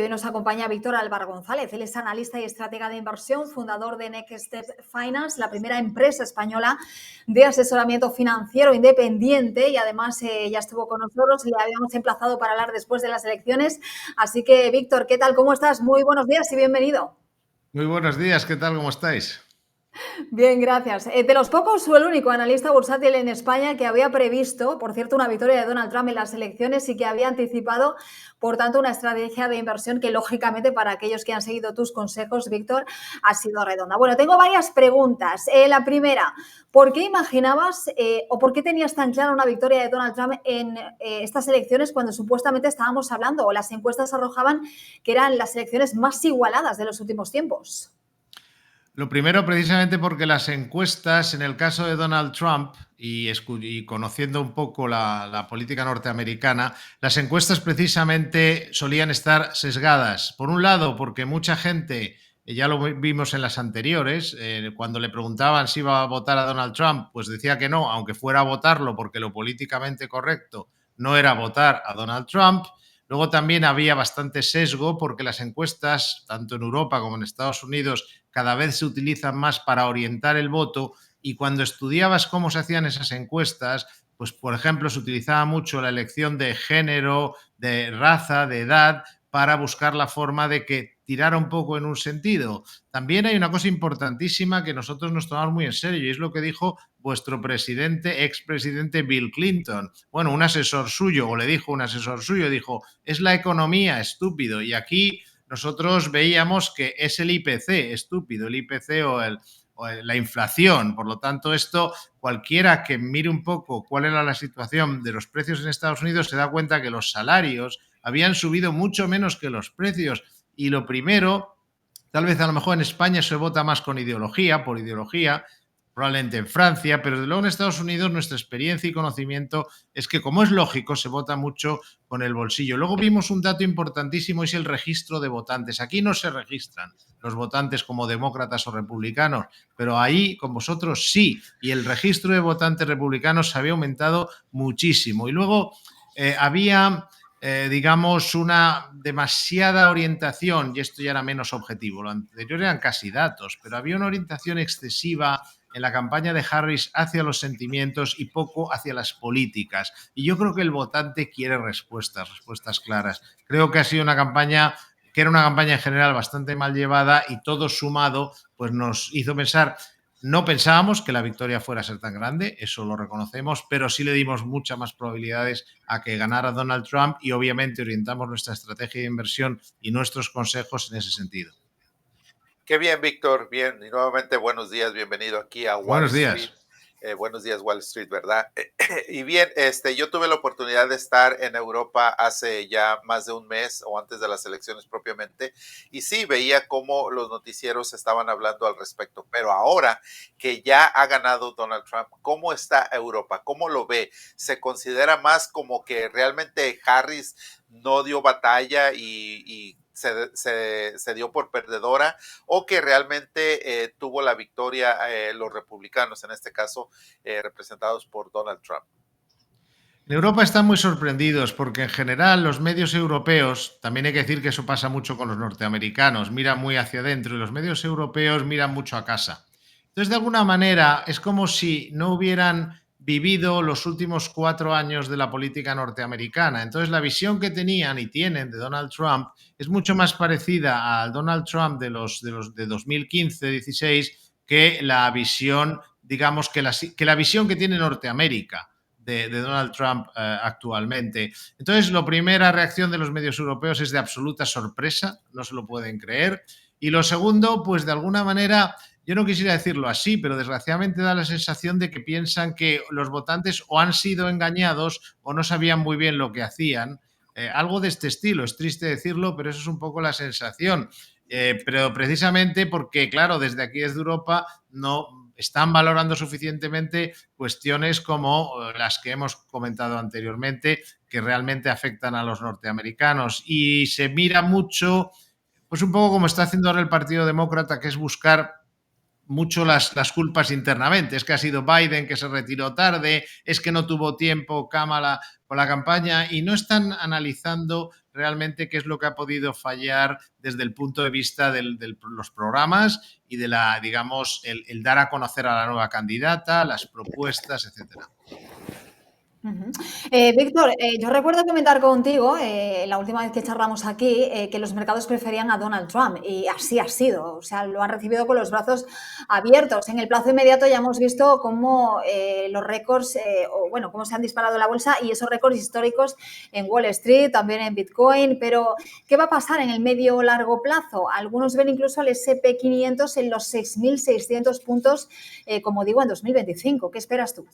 Hoy nos acompaña Víctor Álvaro González. Él es analista y estratega de inversión, fundador de Next Step Finance, la primera empresa española de asesoramiento financiero independiente, y además ya estuvo con nosotros y le habíamos emplazado para hablar después de las elecciones. Así que, Víctor, ¿qué tal? ¿Cómo estás? Muy buenos días y bienvenido. Muy buenos días, ¿qué tal? ¿Cómo estáis? Bien, gracias. De los pocos o el único analista bursátil en España que había previsto, por cierto, una victoria de Donald Trump en las elecciones y que había anticipado, por tanto, una estrategia de inversión que, lógicamente, para aquellos que han seguido tus consejos, Víctor, ha sido redonda. Bueno, tengo varias preguntas. La primera, ¿por qué imaginabas o por qué tenías tan clara una victoria de Donald Trump en estas elecciones cuando supuestamente estábamos hablando o las encuestas arrojaban que eran las elecciones más igualadas de los últimos tiempos? Lo primero, precisamente porque las encuestas, en el caso de Donald Trump, y conociendo un poco la política norteamericana, las encuestas precisamente solían estar sesgadas. Por un lado, porque mucha gente, ya lo vimos en las anteriores, cuando le preguntaban si iba a votar a Donald Trump, pues decía que no, aunque fuera a votarlo porque lo políticamente correcto no era votar a Donald Trump. Luego también había bastante sesgo porque las encuestas, tanto en Europa como en Estados Unidos, cada vez se utilizan más para orientar el voto, y cuando estudiabas cómo se hacían esas encuestas, pues por ejemplo se utilizaba mucho la elección de género, de raza, de edad, para buscar la forma de que tirara un poco en un sentido. También hay una cosa importantísima que nosotros nos tomamos muy en serio, y es lo que dijo vuestro expresidente Bill Clinton. Bueno, un asesor suyo, o le dijo un asesor suyo, dijo, es la economía, estúpido. Y aquí nosotros veíamos que es el IPC, estúpido, el IPC o la inflación. Por lo tanto, esto, cualquiera que mire un poco cuál era la situación de los precios en Estados Unidos se da cuenta que los salarios habían subido mucho menos que los precios. Y lo primero, tal vez a lo mejor en España se vota más con ideología, por ideología, probablemente en Francia, pero desde luego en Estados Unidos nuestra experiencia y conocimiento es que, como es lógico, se vota mucho con el bolsillo. Luego vimos un dato importantísimo, es el registro de votantes. Aquí no se registran los votantes como demócratas o republicanos, pero ahí con vosotros sí, y el registro de votantes republicanos había aumentado muchísimo. Y luego había digamos, una demasiada orientación, y esto ya era menos objetivo, lo anterior eran casi datos, pero había una orientación excesiva en la campaña de Harris hacia los sentimientos y poco hacia las políticas. Y yo creo que el votante quiere respuestas claras. Creo que ha sido una campaña que era una campaña en general bastante mal llevada, y todo sumado pues nos hizo pensar. No pensábamos que la victoria fuera a ser tan grande, eso lo reconocemos, pero sí le dimos muchas más probabilidades a que ganara Donald Trump, y obviamente orientamos nuestra estrategia de inversión y nuestros consejos en ese sentido. Qué bien, Víctor. Bien, y nuevamente buenos días, bienvenido aquí a Wall Buenos Street. días. Buenos días, Wall Street, ¿verdad? Y bien, yo tuve la oportunidad de estar en Europa hace ya más de un mes o antes de las elecciones propiamente, y sí, veía cómo los noticieros estaban hablando al respecto, pero ahora que ya ha ganado Donald Trump, ¿cómo está Europa? ¿Cómo lo ve? ¿Se considera más como que realmente Harris no dio batalla y se dio por perdedora, o que realmente tuvo la victoria los republicanos, en este caso representados por Donald Trump? En Europa están muy sorprendidos porque en general los medios europeos, también hay que decir que eso pasa mucho con los norteamericanos, miran muy hacia adentro, y los medios europeos miran mucho a casa. Entonces, de alguna manera, es como si no hubieran vivido los últimos 4 años de la política norteamericana. Entonces, la visión que tenían y tienen de Donald Trump es mucho más parecida al Donald Trump de 2015-16 que la visión, digamos, que la visión que tiene Norteamérica de Donald Trump actualmente. Entonces, la primera reacción de los medios europeos es de absoluta sorpresa, no se lo pueden creer. Y lo segundo, pues de alguna manera, yo no quisiera decirlo así, pero desgraciadamente da la sensación de que piensan que los votantes o han sido engañados o no sabían muy bien lo que hacían. Algo de este estilo, es triste decirlo, pero eso es un poco la sensación. Pero precisamente porque, claro, desde aquí, desde Europa, no están valorando suficientemente cuestiones como las que hemos comentado anteriormente, que realmente afectan a los norteamericanos. Y se mira mucho, pues un poco como está haciendo ahora el Partido Demócrata, que es buscar mucho las culpas internamente. Es que ha sido Biden que se retiró tarde, es que no tuvo tiempo Kamala con la campaña y no están analizando realmente qué es lo que ha podido fallar desde el punto de vista de los programas y de digamos, el dar a conocer a la nueva candidata, las propuestas, etcétera. Víctor, yo recuerdo comentar contigo la última vez que charlamos aquí que los mercados preferían a Donald Trump y así ha sido, o sea, lo han recibido con los brazos abiertos. En el plazo inmediato ya hemos visto cómo los récords, o bueno, cómo se han disparado la bolsa y esos récords históricos en Wall Street, también en Bitcoin, pero ¿qué va a pasar en el medio o largo plazo? Algunos ven incluso al S&P 500 en los 6.600 puntos, como digo, en 2025. ¿Qué esperas tú?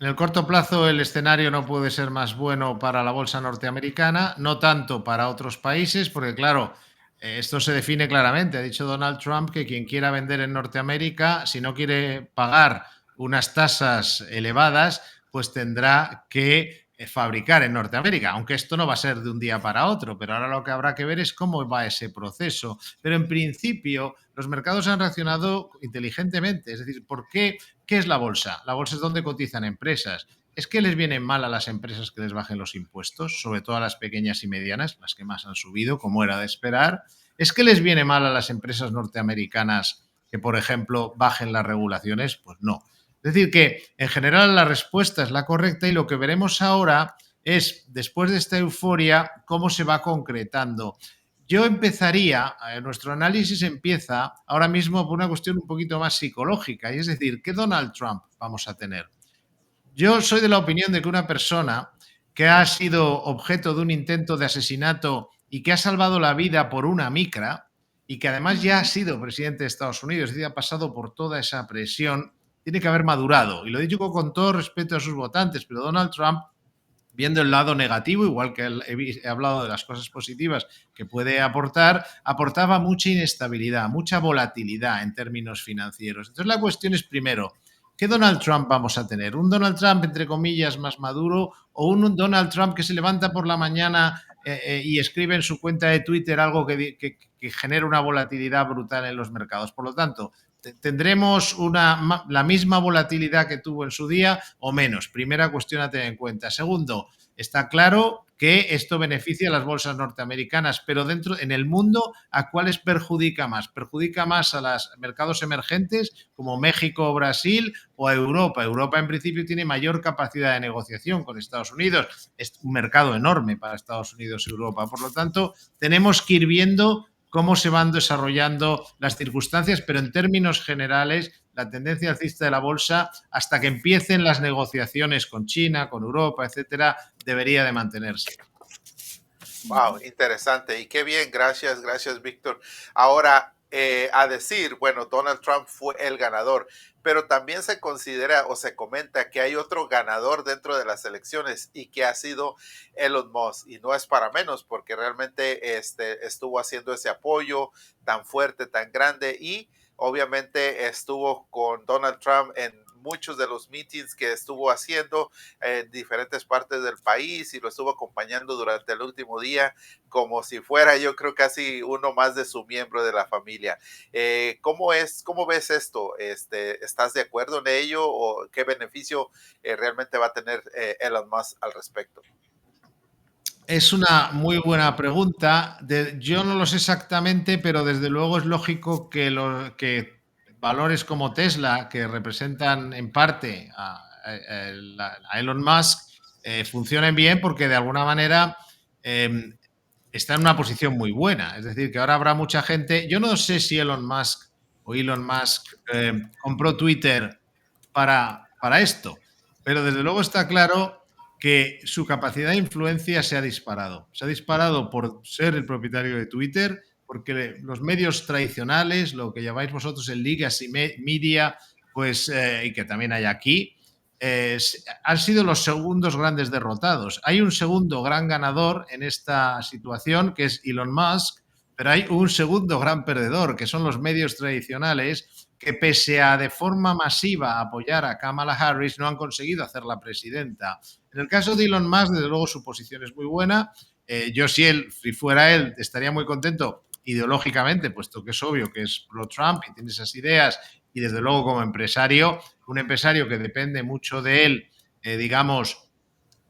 En el corto plazo el escenario no puede ser más bueno para la bolsa norteamericana, no tanto para otros países, porque claro, esto se define claramente. Ha dicho Donald Trump que quien quiera vender en Norteamérica, si no quiere pagar unas tasas elevadas, pues tendrá que fabricar en Norteamérica, aunque esto no va a ser de un día para otro, pero ahora lo que habrá que ver es cómo va ese proceso. Pero en principio los mercados han reaccionado inteligentemente, es decir, ¿por qué? ¿Qué es la bolsa? La bolsa es donde cotizan empresas. ¿Es que les viene mal a las empresas que les bajen los impuestos, sobre todo a las pequeñas y medianas, las que más han subido, como era de esperar? ¿Es que les viene mal a las empresas norteamericanas que, por ejemplo, bajen las regulaciones? Pues no. Es decir, que en general la respuesta es la correcta y lo que veremos ahora es, después de esta euforia, cómo se va concretando. Yo empezaría, nuestro análisis empieza ahora mismo por una cuestión un poquito más psicológica, y es decir, ¿qué Donald Trump vamos a tener? Yo soy de la opinión de que una persona que ha sido objeto de un intento de asesinato y que ha salvado la vida por una micra y que además ya ha sido presidente de Estados Unidos, es decir, ha pasado por toda esa presión, tiene que haber madurado. Y lo digo con todo respeto a sus votantes, pero Donald Trump, viendo el lado negativo, igual que he hablado de las cosas positivas que puede aportar, aportaba mucha inestabilidad, mucha volatilidad en términos financieros. Entonces la cuestión es, primero, ¿qué Donald Trump vamos a tener? ¿Un Donald Trump, entre comillas, más maduro o un Donald Trump que se levanta por la mañana y escribe en su cuenta de Twitter algo que genera una volatilidad brutal en los mercados? Por lo tanto, ¿tendremos la misma volatilidad que tuvo en su día o menos? Primera cuestión a tener en cuenta. Segundo, está claro que esto beneficia a las bolsas norteamericanas, pero en el mundo, ¿a cuáles perjudica más? ¿Perjudica más a los mercados emergentes como México o Brasil o a Europa? Europa en principio tiene mayor capacidad de negociación con Estados Unidos. Es un mercado enorme para Estados Unidos y Europa. Por lo tanto, tenemos que ir viendo cómo se van desarrollando las circunstancias, pero en términos generales, la tendencia alcista de la bolsa, hasta que empiecen las negociaciones con China, con Europa, etcétera, debería de mantenerse. Wow, interesante. Y qué bien, gracias, gracias, Víctor. Ahora, a decir, bueno, Donald Trump fue el ganador, pero también se considera o se comenta que hay otro ganador dentro de las elecciones y que ha sido Elon Musk. Y no es para menos, porque realmente estuvo haciendo ese apoyo tan fuerte, tan grande, y obviamente estuvo con Donald Trump en muchos de los meetings que estuvo haciendo en diferentes partes del país y lo estuvo acompañando durante el último día como si fuera, yo creo, casi uno más de su miembro de la familia. ¿Cómo ves esto? ¿Estás de acuerdo en ello o qué beneficio realmente va a tener Elon Musk al respecto? Es una muy buena pregunta. Yo no lo sé exactamente, pero desde luego es lógico que valores como Tesla, que representan en parte a Elon Musk, funcionen bien porque de alguna manera eh, está en una posición muy buena. Es decir, que ahora habrá mucha gente. Yo no sé si Elon Musk compró Twitter para esto, pero desde luego está claro que su capacidad de influencia se ha disparado. Se ha disparado por ser el propietario de Twitter, porque los medios tradicionales, lo que llamáis vosotros el legacy media, pues, y que también hay aquí, han sido los segundos grandes derrotados. Hay un segundo gran ganador en esta situación, que es Elon Musk, pero hay un segundo gran perdedor, que son los medios tradicionales, que pese a de forma masiva apoyar a Kamala Harris, no han conseguido hacerla presidenta. En el caso de Elon Musk, desde luego su posición es muy buena. Yo si fuera él, estaría muy contento ideológicamente, puesto que es obvio que es pro-Trump y tiene esas ideas, y desde luego como empresario, un empresario que depende mucho de él, digamos,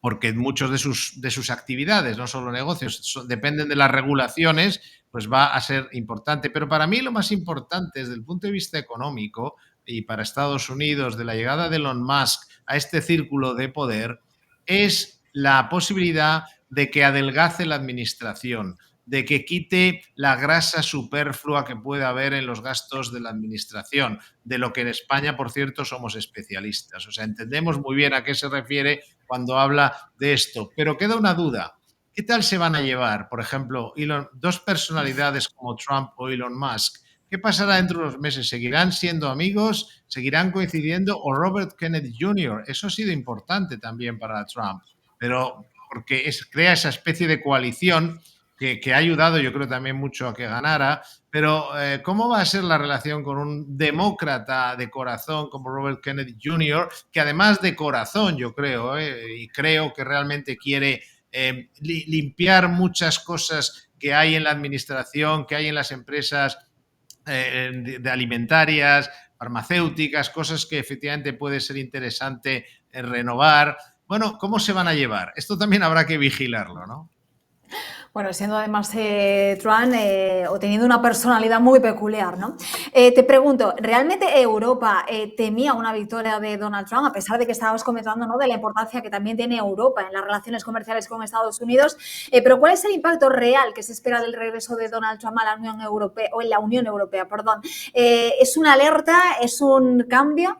porque muchos de sus actividades, no solo negocios, dependen de las regulaciones, pues va a ser importante. Pero para mí lo más importante desde el punto de vista económico y para Estados Unidos de la llegada de Elon Musk a este círculo de poder es la posibilidad de que adelgace la administración, de que quite la grasa superflua que puede haber en los gastos de la administración, de lo que en España, por cierto, somos especialistas. O sea, entendemos muy bien a qué se refiere cuando habla de esto. Pero queda una duda. ¿Qué tal se van a llevar, por ejemplo, dos personalidades como Trump o Elon Musk? ¿Qué pasará dentro de unos meses? ¿Seguirán siendo amigos? ¿Seguirán coincidiendo? ¿O Robert Kennedy Jr.? Eso ha sido importante también para Trump, pero porque crea esa especie de coalición que ha ayudado, yo creo, también mucho a que ganara. Pero, ¿cómo va a ser la relación con un demócrata de corazón como Robert Kennedy Jr., que además de corazón, yo creo, y creo que realmente quiere limpiar muchas cosas que hay en la administración, que hay en las empresas de alimentarias, farmacéuticas, cosas que efectivamente puede ser interesante renovar? Bueno, ¿cómo se van a llevar? Esto también habrá que vigilarlo, ¿no? Bueno, siendo además Trump o teniendo una personalidad muy peculiar, ¿no? Te pregunto, ¿realmente Europa temía una victoria de Donald Trump, a pesar de que estabas comentando, ¿no?, de la importancia que también tiene Europa en las relaciones comerciales con Estados Unidos? Pero ¿cuál es el impacto real que se espera del regreso de Donald Trump a la Unión Europea, o en la Unión Europea, perdón? ¿Es una alerta? ¿Es un cambio?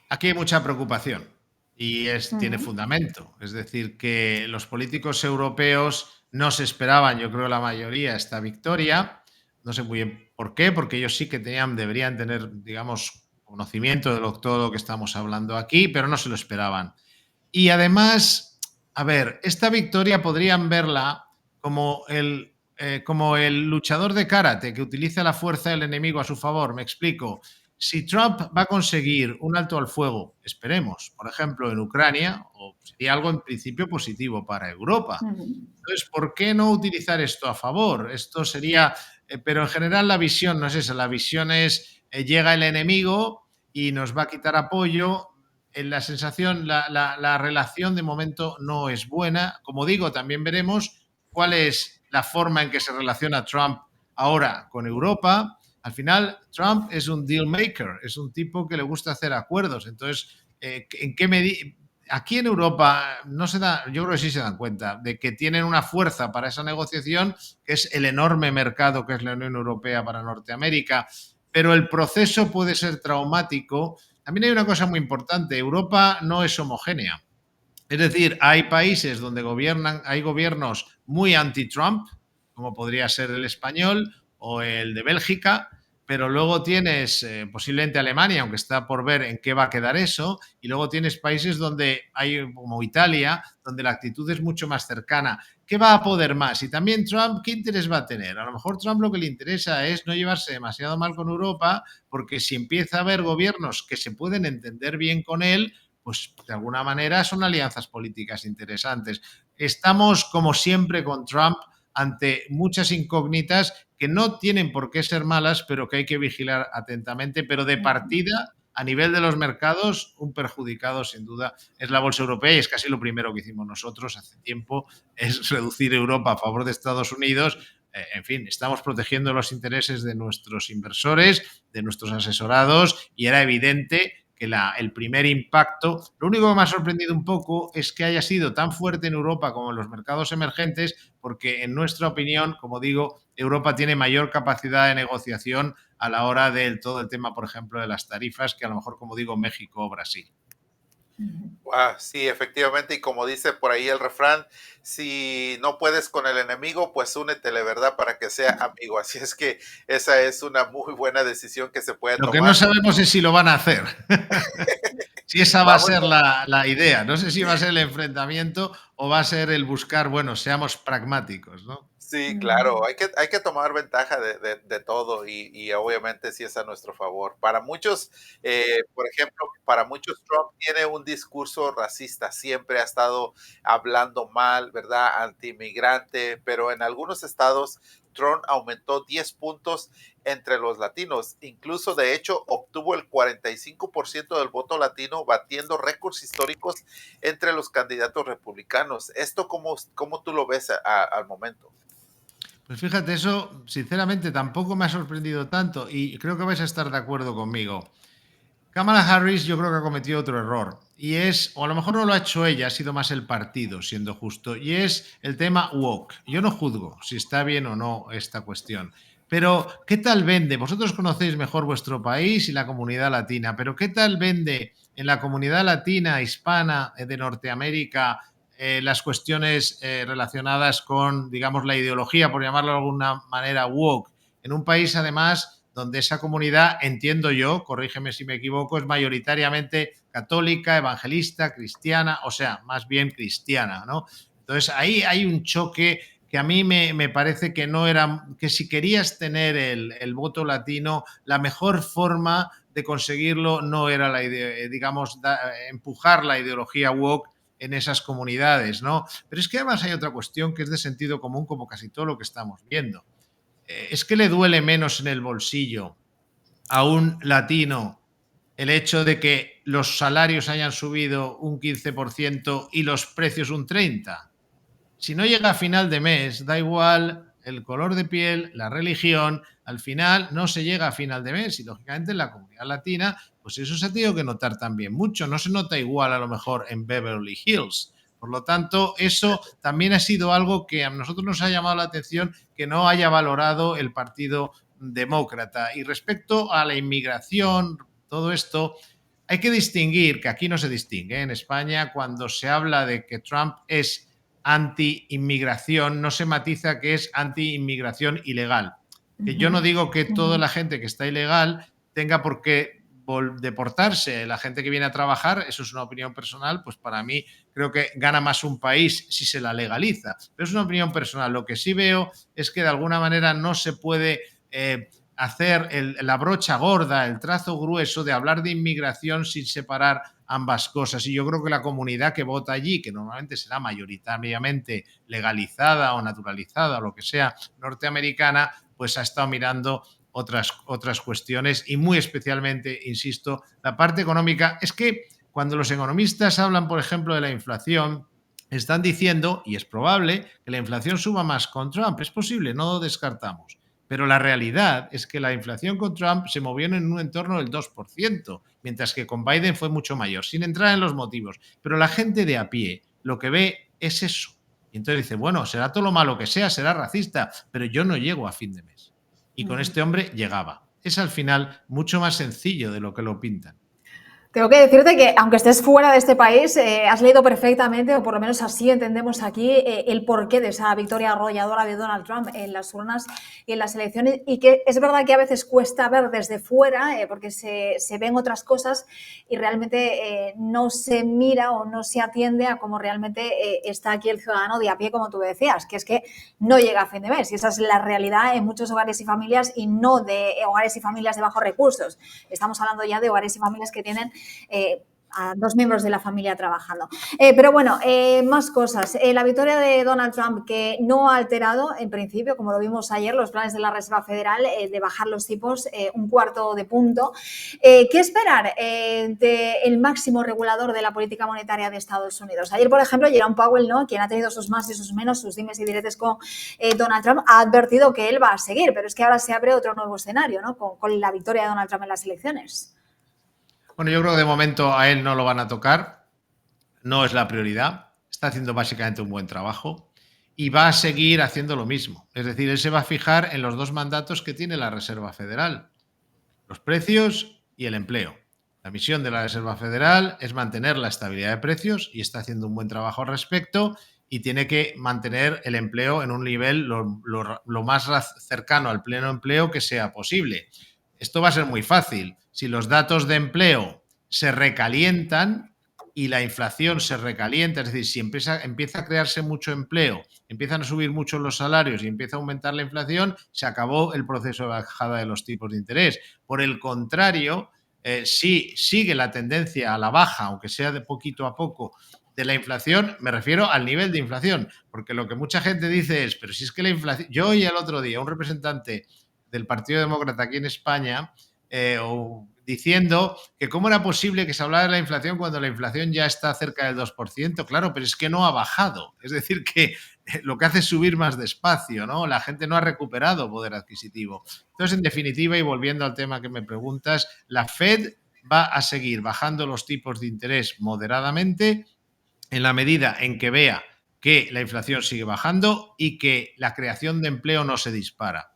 Aquí hay mucha preocupación y tiene fundamento. Es decir, que los políticos europeos no se esperaban, yo creo la mayoría, esta victoria. No sé muy bien por qué, porque ellos sí que deberían tener, digamos, conocimiento de todo lo que estamos hablando aquí, pero no se lo esperaban. Y además, a ver, esta victoria podrían verla como el luchador de karate que utiliza la fuerza del enemigo a su favor. Me explico. Si Trump va a conseguir un alto al fuego, esperemos, por ejemplo, en Ucrania, sería algo en principio positivo para Europa. Entonces, ¿por qué no utilizar esto a favor? Esto sería, pero en general la visión no es esa, la visión es, llega el enemigo y nos va a quitar apoyo. En la sensación, la relación de momento no es buena. Como digo, también veremos cuál es la forma en que se relaciona Trump ahora con Europa. Al final, Trump es un deal maker, es un tipo que le gusta hacer acuerdos. Entonces, ¿en qué medida? Aquí en Europa no se da, yo creo que sí se dan cuenta de que tienen una fuerza para esa negociación, que es el enorme mercado que es la Unión Europea para Norteamérica, pero el proceso puede ser traumático. También hay una cosa muy importante, Europa no es homogénea. Es decir, hay países donde hay gobiernos muy anti-Trump, como podría ser el español o el de Bélgica, pero luego tienes posiblemente Alemania, aunque está por ver en qué va a quedar eso, y luego tienes países donde hay, como Italia, donde la actitud es mucho más cercana. ¿Qué va a poder más? Y también Trump, ¿qué interés va a tener? A lo mejor Trump lo que le interesa es no llevarse demasiado mal con Europa, porque si empieza a haber gobiernos que se pueden entender bien con él, pues de alguna manera son alianzas políticas interesantes. Estamos, como siempre, con Trump ante muchas incógnitas que no tienen por qué ser malas, pero que hay que vigilar atentamente. Pero de partida, a nivel de los mercados, un perjudicado sin duda es la bolsa europea, y es casi lo primero que hicimos nosotros hace tiempo, es reducir Europa a favor de Estados Unidos. En fin, estamos protegiendo los intereses de nuestros inversores, de nuestros asesorados, y era evidente que el primer impacto, lo único que me ha sorprendido un poco es que haya sido tan fuerte en Europa como en los mercados emergentes, porque en nuestra opinión, como digo, Europa tiene mayor capacidad de negociación a la hora de todo el tema, por ejemplo, de las tarifas, que a lo mejor, como digo, México o Brasil. Sí, efectivamente, y como dice por ahí el refrán, si no puedes con el enemigo, pues únetele, ¿verdad? Para que sea amigo. Así es que esa es una muy buena decisión que se puede Lo tomar. que no sabemos es si lo van a hacer. Si esa va a ser a... la idea. No sé si va a ser el enfrentamiento o va a ser el buscar, bueno, seamos pragmáticos, ¿no? Sí, claro, Mm, hay que tomar ventaja de todo y obviamente sí es a nuestro favor. Para muchos, por ejemplo, para muchos Trump tiene un discurso racista, siempre ha estado hablando mal, ¿verdad? Antimigrante, pero en algunos estados Trump aumentó 10 puntos entre los latinos. Incluso, de hecho, obtuvo el 45% del voto latino, batiendo récords históricos entre los candidatos republicanos. ¿Esto cómo tú lo ves al momento? Pues fíjate, eso sinceramente tampoco me ha sorprendido tanto y creo que vais a estar de acuerdo conmigo. Kamala Harris yo creo que ha cometido otro error y es, o a lo mejor no lo ha hecho ella, ha sido más el partido, siendo justo, y es el tema woke. Yo no juzgo si está bien o no esta cuestión, pero ¿qué tal vende? Vosotros conocéis mejor vuestro país y la comunidad latina, pero ¿qué tal vende en la comunidad latina, hispana, de Norteamérica, las cuestiones relacionadas con, digamos, la ideología, por llamarlo de alguna manera, woke? En un país, además, donde esa comunidad, entiendo yo, corrígeme si me equivoco, es mayoritariamente católica, evangelista, cristiana, o sea, más bien cristiana, ¿no? Entonces ahí hay un choque que a mí me parece que no era, que si querías tener voto latino, la mejor forma de conseguirlo no era la idea, digamos, empujar la ideología woke en esas comunidades, ¿no? Pero es que además hay otra cuestión que es de sentido común, como casi todo lo que estamos viendo. Es que le duele menos en el bolsillo a un latino el hecho de que los salarios hayan subido un 15% y los precios un 30%. Si no llega a final de mes, da igual el color de piel, la religión, al final no se llega a final de mes y lógicamente en la comunidad latina, pues eso se ha tenido que notar también mucho, no se nota igual a lo mejor en Beverly Hills. Por lo tanto, eso también ha sido algo que a nosotros nos ha llamado la atención que no haya valorado el Partido Demócrata. Y respecto a la inmigración, todo esto, hay que distinguir, que aquí no se distingue, ¿eh? En España, cuando se habla de que Trump es anti-inmigración, no se matiza que es anti-inmigración ilegal. Que yo no ujú, digo que toda ujú. la gente que está ilegal tenga por qué deportarse. La gente que viene a trabajar, eso es una opinión personal, pues para mí creo que gana más un país si se la legaliza. Pero es una opinión personal. Lo que sí veo es que de alguna manera no se puede hacer la brocha gorda, el trazo grueso de hablar de inmigración sin separar ambas cosas. Y yo creo que la comunidad que vota allí, que normalmente será mayoritariamente legalizada o naturalizada o lo que sea norteamericana, pues ha estado mirando otras cuestiones y muy especialmente, insisto, la parte económica. Es que cuando los economistas hablan, por ejemplo, de la inflación, están diciendo, y es probable, que la inflación suba más con Trump. Es posible, no lo descartamos. Pero la realidad es que la inflación con Trump se movió en un entorno del 2%, mientras que con Biden fue mucho mayor, sin entrar en los motivos. Pero la gente de a pie lo que ve es eso. Y entonces dice, bueno, será todo lo malo que sea, será racista, pero yo no llego a fin de mes. Y con Ujú. este hombre llegaba. Es al final mucho más sencillo de lo que lo pintan. Tengo que decirte que, aunque estés fuera de este país, has leído perfectamente, o por lo menos así entendemos aquí, el porqué de esa victoria arrolladora de Donald Trump en las urnas y en las elecciones, y que es verdad que a veces cuesta ver desde fuera, porque se ven otras cosas y realmente no se mira o no se atiende a cómo realmente está aquí el ciudadano de a pie, como tú decías, que es que no llega a fin de mes, y esa es la realidad en muchos hogares y familias, y no de hogares y familias de bajos recursos. Estamos hablando ya de hogares y familias que tienen a dos miembros de la familia trabajando. Pero bueno, más cosas. La victoria de Donald Trump, que no ha alterado, en principio, como lo vimos ayer, los planes de la Reserva Federal de bajar los tipos un cuarto de punto. ¿Qué esperar del máximo regulador de la política monetaria de Estados Unidos? Ayer, por ejemplo, Jerome Powell, ¿no?, quien ha tenido sus más y sus menos, sus dimes y diretes con Donald Trump, ha advertido que él va a seguir, pero es que ahora se abre otro nuevo escenario, ¿no?, con la victoria de Donald Trump en las elecciones. Bueno, yo creo que de momento a él no lo van a tocar, no es la prioridad, está haciendo básicamente un buen trabajo y va a seguir haciendo lo mismo. Es decir, él se va a fijar en los dos mandatos que tiene la Reserva Federal: los precios y el empleo. La misión de la Reserva Federal es mantener la estabilidad de precios y está haciendo un buen trabajo al respecto, y tiene que mantener el empleo en un nivel lo más cercano al pleno empleo que sea posible. Esto va a ser muy fácil. Si los datos de empleo se recalientan, y la inflación se recalienta, es decir, si empieza a crearse mucho empleo, empiezan a subir mucho los salarios y empieza a aumentar la inflación, se acabó el proceso de bajada de los tipos de interés. Por el contrario, si sigue la tendencia a la baja, aunque sea de poquito a poco, de la inflación, me refiero al nivel de inflación, porque lo que mucha gente dice es, pero si es que la inflación... Yo oí el otro día un representante del Partido Demócrata aquí en España diciendo que cómo era posible que se hablara de la inflación cuando la inflación ya está cerca del 2%. Claro, pero es que no ha bajado. Es decir, que lo que hace es subir más despacio, ¿no? La gente no ha recuperado poder adquisitivo. Entonces, en definitiva, y volviendo al tema que me preguntas, la Fed va a seguir bajando los tipos de interés moderadamente en la medida en que vea que la inflación sigue bajando y que la creación de empleo no se dispara.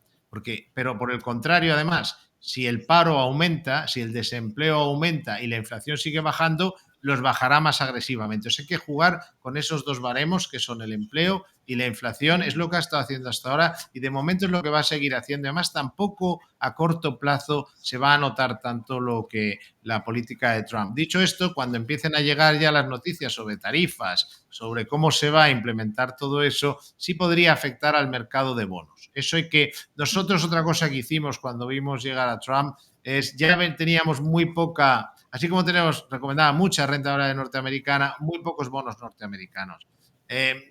Pero por el contrario, además, si el paro aumenta, si el desempleo aumenta y la inflación sigue bajando, los bajará más agresivamente. O sea, hay que jugar con esos dos baremos que son el empleo y la inflación. Es lo que ha estado haciendo hasta ahora y de momento es lo que va a seguir haciendo. Además, tampoco a corto plazo se va a notar tanto lo que la política de Trump. Dicho esto, cuando empiecen a llegar ya las noticias sobre tarifas, sobre cómo se va a implementar todo eso, sí podría afectar al mercado de bonos. Eso hay que... Nosotros otra cosa que hicimos cuando vimos llegar a Trump es ya teníamos muy poca, así como tenemos recomendada mucha renta variable norteamericana, muy pocos bonos norteamericanos.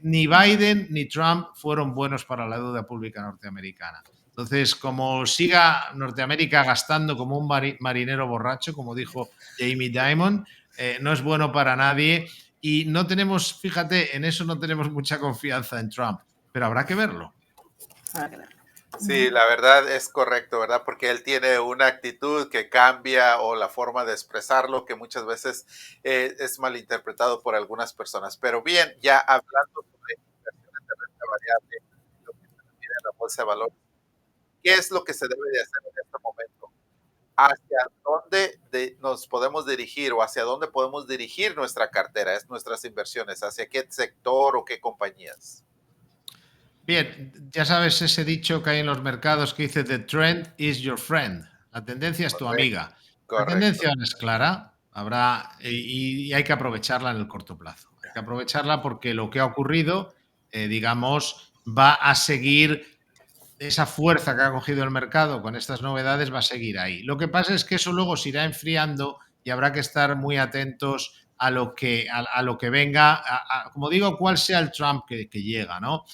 Ni Biden ni Trump fueron buenos para la deuda pública norteamericana. Entonces, como siga Norteamérica gastando como un marinero borracho, como dijo Jamie Dimon, no es bueno para nadie y no tenemos, fíjate, en eso no tenemos mucha confianza en Trump, pero habrá que verlo. Habrá que verlo. Sí, la verdad es correcto, ¿verdad? Porque él tiene una actitud que cambia o la forma de expresarlo que muchas veces es malinterpretado por algunas personas. Pero bien, ya hablando sobre inversiones de renta variable, lo que se refiere a la bolsa de valores, ¿qué es lo que se debe de hacer en este momento? ¿Hacia dónde nos podemos dirigir o hacia dónde podemos dirigir nuestra cartera, nuestras inversiones? ¿Hacia qué sector o qué compañías? Bien, ya sabes ese dicho que hay en los mercados que dice The trend is your friend. La tendencia es tu Correcto, amiga. La correcto. tendencia es clara, habrá y hay que aprovecharla en el corto plazo. Hay que aprovecharla porque lo que ha ocurrido, digamos, va a seguir esa fuerza que ha cogido el mercado con estas novedades va a seguir ahí. Lo que pasa es que eso luego se irá enfriando y habrá que estar muy atentos a lo que venga, como digo, cuál sea el Trump que llega, ¿no?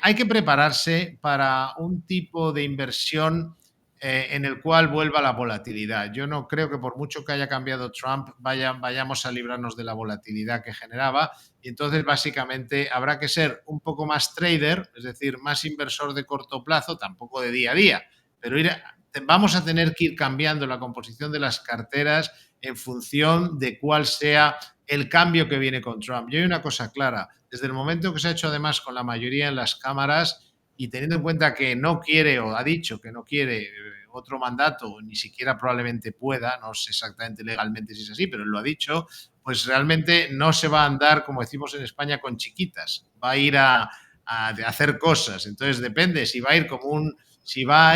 Hay que prepararse para un tipo de inversión en el cual vuelva la volatilidad. Yo no creo que por mucho que haya cambiado Trump vayamos a librarnos de la volatilidad que generaba y entonces básicamente habrá que ser un poco más trader, es decir, más inversor de corto plazo, tampoco de día a día, pero vamos a tener que ir cambiando la composición de las carteras en función de cuál sea el cambio que viene con Trump. Yo hay una cosa clara, desde el momento que se ha hecho además con la mayoría en las cámaras y teniendo en cuenta que no quiere o ha dicho que no quiere otro mandato, ni siquiera probablemente pueda, no sé exactamente legalmente si es así, pero él lo ha dicho, pues realmente no se va a andar, como decimos en España, con chiquitas, va a ir a hacer cosas. Entonces depende si va a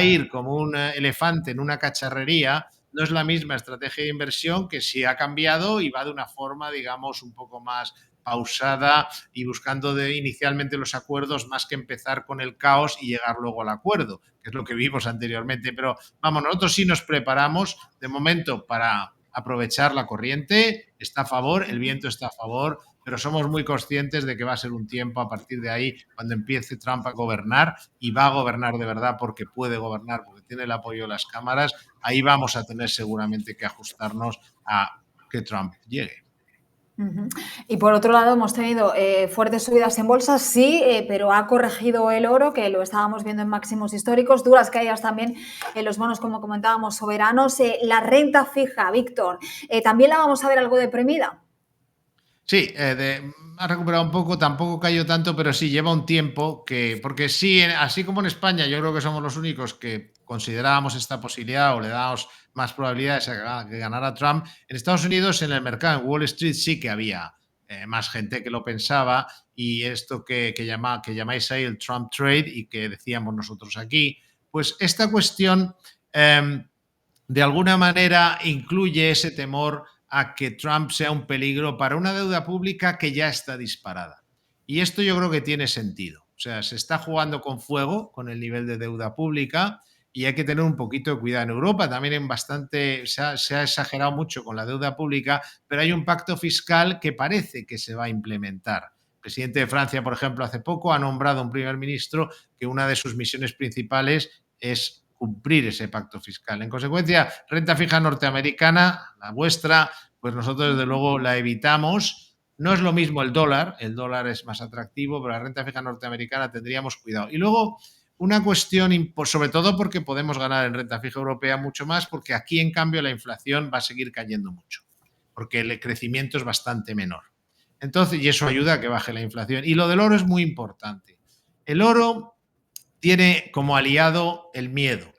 ir como un elefante en una cacharrería, no es la misma estrategia de inversión que si ha cambiado y va de una forma, digamos, un poco más pausada y buscando inicialmente los acuerdos más que empezar con el caos y llegar luego al acuerdo, que es lo que vimos anteriormente. Pero vamos, nosotros sí nos preparamos de momento para aprovechar la corriente, está a favor, el viento está a favor, pero somos muy conscientes de que va a ser un tiempo a partir de ahí cuando empiece Trump a gobernar y va a gobernar de verdad porque puede gobernar, porque tiene el apoyo de las cámaras, ahí vamos a tener seguramente que ajustarnos a que Trump llegue. Y por otro lado, hemos tenido fuertes subidas en bolsa, sí, pero ha corregido el oro, que lo estábamos viendo en máximos históricos, duras caídas también en los bonos, como comentábamos, soberanos. La renta fija, Víctor, ¿también la vamos a ver algo deprimida? Sí, ha recuperado un poco, tampoco cayó tanto, pero sí lleva un tiempo porque sí, así como en España, yo creo que somos los únicos que considerábamos esta posibilidad o le damos más probabilidades a que ganara Trump. En Estados Unidos, en el mercado, en Wall Street, sí que había más gente que lo pensaba y esto que llamáis ahí el Trump Trade y que decíamos nosotros aquí, pues esta cuestión de alguna manera incluye ese temor a que Trump sea un peligro para una deuda pública que ya está disparada. Y esto yo creo que tiene sentido. O sea, se está jugando con fuego con el nivel de deuda pública y hay que tener un poquito de cuidado. En Europa también se ha exagerado mucho con la deuda pública, pero hay un pacto fiscal que parece que se va a implementar. El presidente de Francia, por ejemplo, hace poco ha nombrado un primer ministro que una de sus misiones principales es cumplir ese pacto fiscal. En consecuencia, renta fija norteamericana, la vuestra, pues nosotros desde luego la evitamos. No es lo mismo el dólar es más atractivo, pero la renta fija norteamericana tendríamos cuidado. Y luego una cuestión, sobre todo porque podemos ganar en renta fija europea mucho más, porque aquí en cambio la inflación va a seguir cayendo mucho, porque el crecimiento es bastante menor. Entonces, y eso ayuda a que baje la inflación. Y lo del oro es muy importante. El oro tiene como aliado el miedo.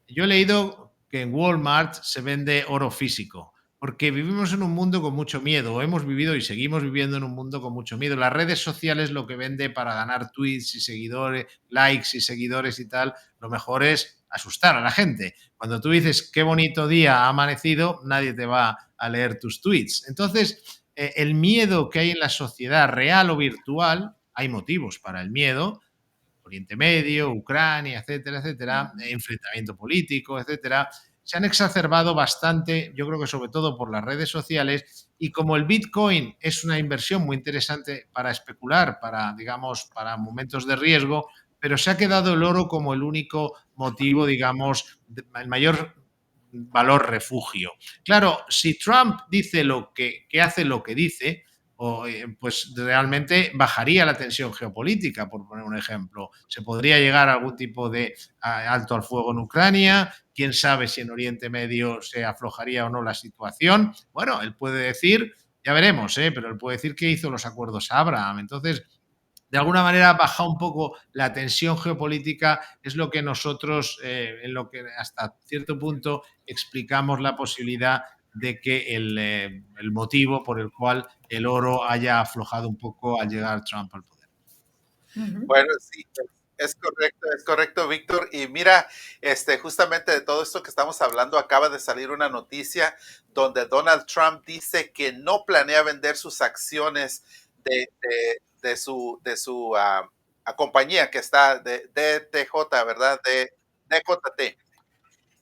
Yo he leído que en Walmart se vende oro físico, porque vivimos en un mundo con mucho miedo, o hemos vivido y seguimos viviendo en un mundo con mucho miedo. Las redes sociales lo que vende para ganar tweets y seguidores, likes y seguidores y tal, lo mejor es asustar a la gente. Cuando tú dices qué bonito día ha amanecido, nadie te va a leer tus tweets. Entonces, el miedo que hay en la sociedad, real o virtual, hay motivos para el miedo, Oriente Medio, Ucrania, etcétera, etcétera, enfrentamiento político, etcétera, se han exacerbado bastante, yo creo que sobre todo por las redes sociales, y como el Bitcoin es una inversión muy interesante para especular, para, digamos, para momentos de riesgo, pero se ha quedado el oro como el único motivo, digamos, el mayor valor refugio. Claro, si Trump dice que hace lo que dice, pues realmente bajaría la tensión geopolítica, por poner un ejemplo. Se podría llegar a algún tipo de alto al fuego en Ucrania, quién sabe si en Oriente Medio se aflojaría o no la situación. Bueno, él puede decir, ya veremos, pero él puede decir que hizo los acuerdos a Abraham. Entonces, de alguna manera baja un poco la tensión geopolítica, es lo que nosotros, en lo que hasta cierto punto explicamos la posibilidad de que el motivo por el cual el oro haya aflojado un poco al llegar Trump al poder. Bueno, sí, es correcto, Víctor. Y mira, justamente de todo esto que estamos hablando, acaba de salir una noticia donde Donald Trump dice que no planea vender sus acciones de su compañía que está de DTJ, ¿verdad? De DJT.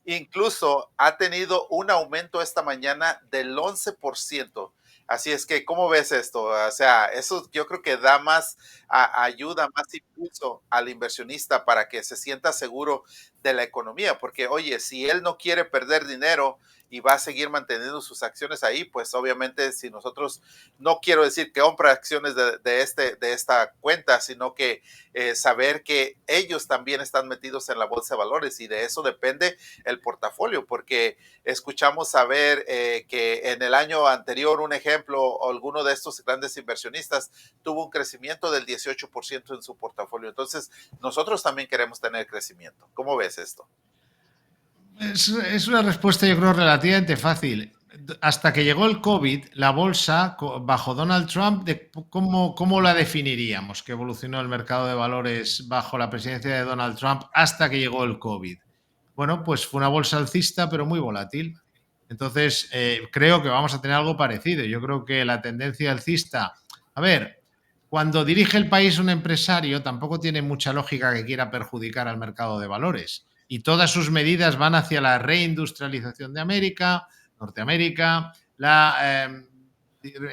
Incluso ha tenido un aumento esta mañana del 11%. Así es que, ¿cómo ves esto? O sea, eso yo creo que da más ayuda, más impulso al inversionista para que se sienta seguro de la economía. Porque, oye, si él no quiere perder dinero y va a seguir manteniendo sus acciones ahí, pues obviamente si nosotros, no quiero decir que compra acciones de esta cuenta, sino que saber que ellos también están metidos en la bolsa de valores y de eso depende el portafolio, porque escuchamos saber que en el año anterior, un ejemplo, alguno de estos grandes inversionistas tuvo un crecimiento del 18% en su portafolio. Entonces, nosotros también queremos tener crecimiento. ¿Cómo ves esto? Es una respuesta, yo creo, relativamente fácil. Hasta que llegó el COVID, la bolsa, bajo Donald Trump, ¿cómo la definiríamos? Que evolucionó el mercado de valores bajo la presidencia de Donald Trump hasta que llegó el COVID. Bueno, pues fue una bolsa alcista, pero muy volátil. Entonces, creo que vamos a tener algo parecido. Yo creo que la tendencia alcista, a ver, cuando dirige el país un empresario, tampoco tiene mucha lógica que quiera perjudicar al mercado de valores. Y todas sus medidas van hacia la reindustrialización de Norteamérica,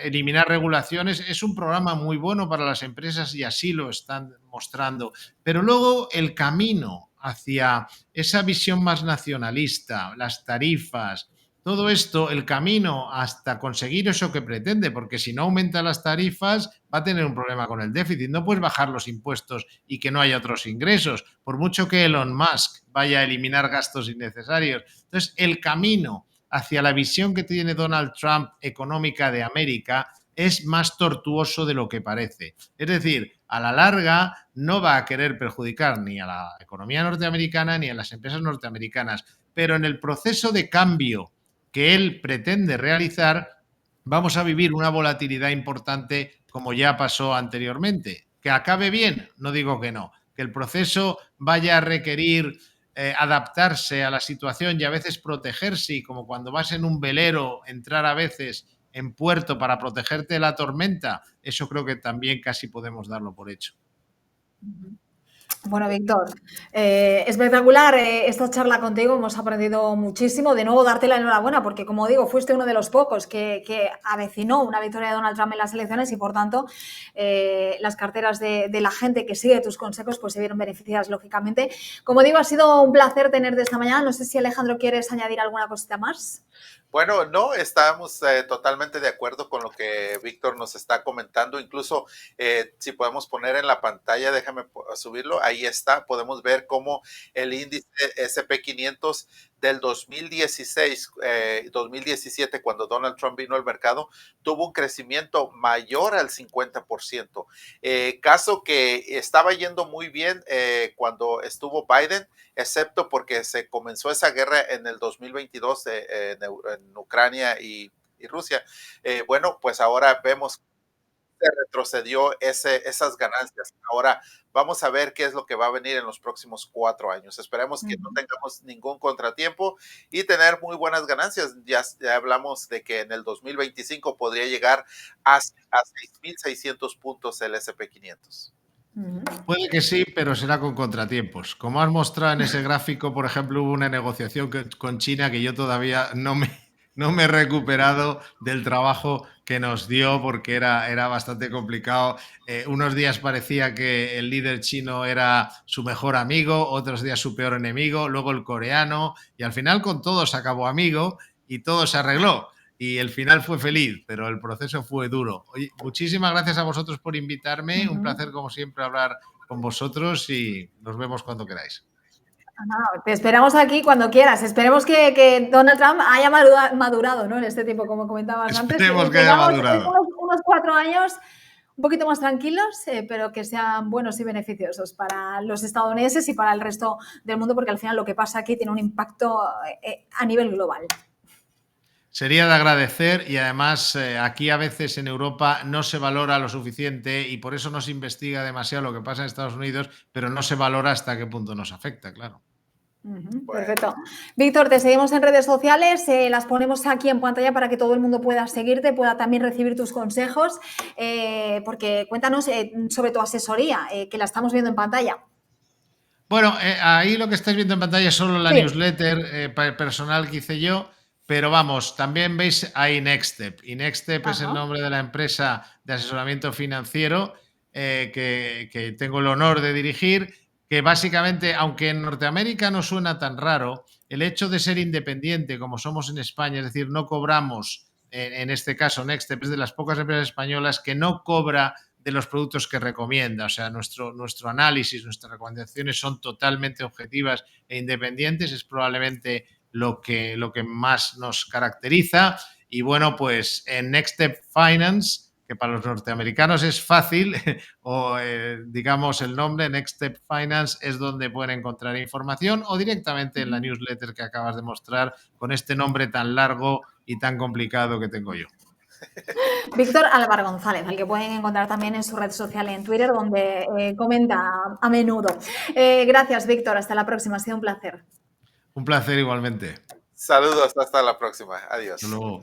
eliminar regulaciones. Es un programa muy bueno para las empresas y así lo están mostrando. Pero luego el camino hacia esa visión más nacionalista, las tarifas, todo esto, el camino hasta conseguir eso que pretende, porque si no aumenta las tarifas va a tener un problema con el déficit. No puedes bajar los impuestos y que no haya otros ingresos, por mucho que Elon Musk vaya a eliminar gastos innecesarios. Entonces, el camino hacia la visión que tiene Donald Trump económica de América es más tortuoso de lo que parece. Es decir, a la larga no va a querer perjudicar ni a la economía norteamericana ni a las empresas norteamericanas, pero en el proceso de cambio que él pretende realizar, vamos a vivir una volatilidad importante como ya pasó anteriormente. ¿Que acabe bien? No digo que no. Que el proceso vaya a requerir adaptarse a la situación y a veces protegerse, y como cuando vas en un velero, entrar a veces en puerto para protegerte de la tormenta, eso creo que también casi podemos darlo por hecho. Bueno, Víctor, espectacular esta charla contigo, hemos aprendido muchísimo. De nuevo, darte la enhorabuena, porque como digo, fuiste uno de los pocos que avecinó una victoria de Donald Trump en las elecciones y, por tanto, las carteras de la gente que sigue tus consejos pues se vieron beneficiadas, lógicamente. Como digo, ha sido un placer tenerte esta mañana. No sé si, Alejandro, quieres añadir alguna cosita más. Bueno, no, estamos totalmente de acuerdo con lo que Víctor nos está comentando. Incluso, si podemos poner en la pantalla, déjame subirlo, ahí está, podemos ver cómo el índice SP500 del 2016, 2017, cuando Donald Trump vino al mercado, tuvo un crecimiento mayor al 50%. Caso que estaba yendo muy bien cuando estuvo Biden, excepto porque se comenzó esa guerra en el 2022 en Ucrania y Rusia. Bueno, pues ahora vemos que retrocedió esas ganancias. Ahora vamos a ver qué es lo que va a venir en los próximos 4 años. Esperemos que no tengamos ningún contratiempo y tener muy buenas ganancias. Ya hablamos de que en el 2025 podría llegar a 6,600 puntos el SP500. Puede que sí, pero será con contratiempos. Como has mostrado en ese gráfico, por ejemplo, hubo una negociación con China que yo todavía no me he recuperado del trabajo que nos dio, porque era bastante complicado. Unos días parecía que el líder chino era su mejor amigo, otros días su peor enemigo, luego el coreano, y al final con todos acabó amigo y todo se arregló. Y el final fue feliz, pero el proceso fue duro. Oye, muchísimas gracias a vosotros por invitarme. Un placer, como siempre, hablar con vosotros, y nos vemos cuando queráis. Te esperamos aquí cuando quieras. Esperemos que Donald Trump haya madurado, ¿no? En este tiempo, como comentabas antes. Esperemos que haya madurado. Unos 4 años un poquito más tranquilos, pero que sean buenos y beneficiosos para los estadounidenses y para el resto del mundo, porque al final lo que pasa aquí tiene un impacto a nivel global. Sería de agradecer, y además aquí a veces en Europa no se valora lo suficiente y por eso no se investiga demasiado lo que pasa en Estados Unidos, pero no se valora hasta qué punto nos afecta, claro. Perfecto. Víctor, te seguimos en redes sociales, las ponemos aquí en pantalla para que todo el mundo pueda seguirte, pueda también recibir tus consejos, porque cuéntanos sobre tu asesoría, que la estamos viendo en pantalla. Bueno, ahí lo que estáis viendo en pantalla es solo la newsletter personal que hice yo, pero vamos, también veis ahí Nextstep, y Nextstep es el nombre de la empresa de asesoramiento financiero que tengo el honor de dirigir, que básicamente, aunque en Norteamérica no suena tan raro, el hecho de ser independiente como somos en España, es decir, no cobramos, en este caso Nextstep es de las pocas empresas españolas que no cobra de los productos que recomienda. O sea, nuestro análisis, nuestras recomendaciones son totalmente objetivas e independientes. Es probablemente lo que más nos caracteriza. Y bueno, pues en Next Step Finance, que para los norteamericanos es fácil, o digamos el nombre Next Step Finance, es donde pueden encontrar información, o directamente en la newsletter que acabas de mostrar con este nombre tan largo y tan complicado que tengo yo. Víctor Álvaro González, al que pueden encontrar también en su red social en Twitter, donde comenta a menudo. Gracias, Víctor. Hasta la próxima. Ha sido un placer. Un placer igualmente. Saludos, hasta la próxima. Adiós. Hasta luego.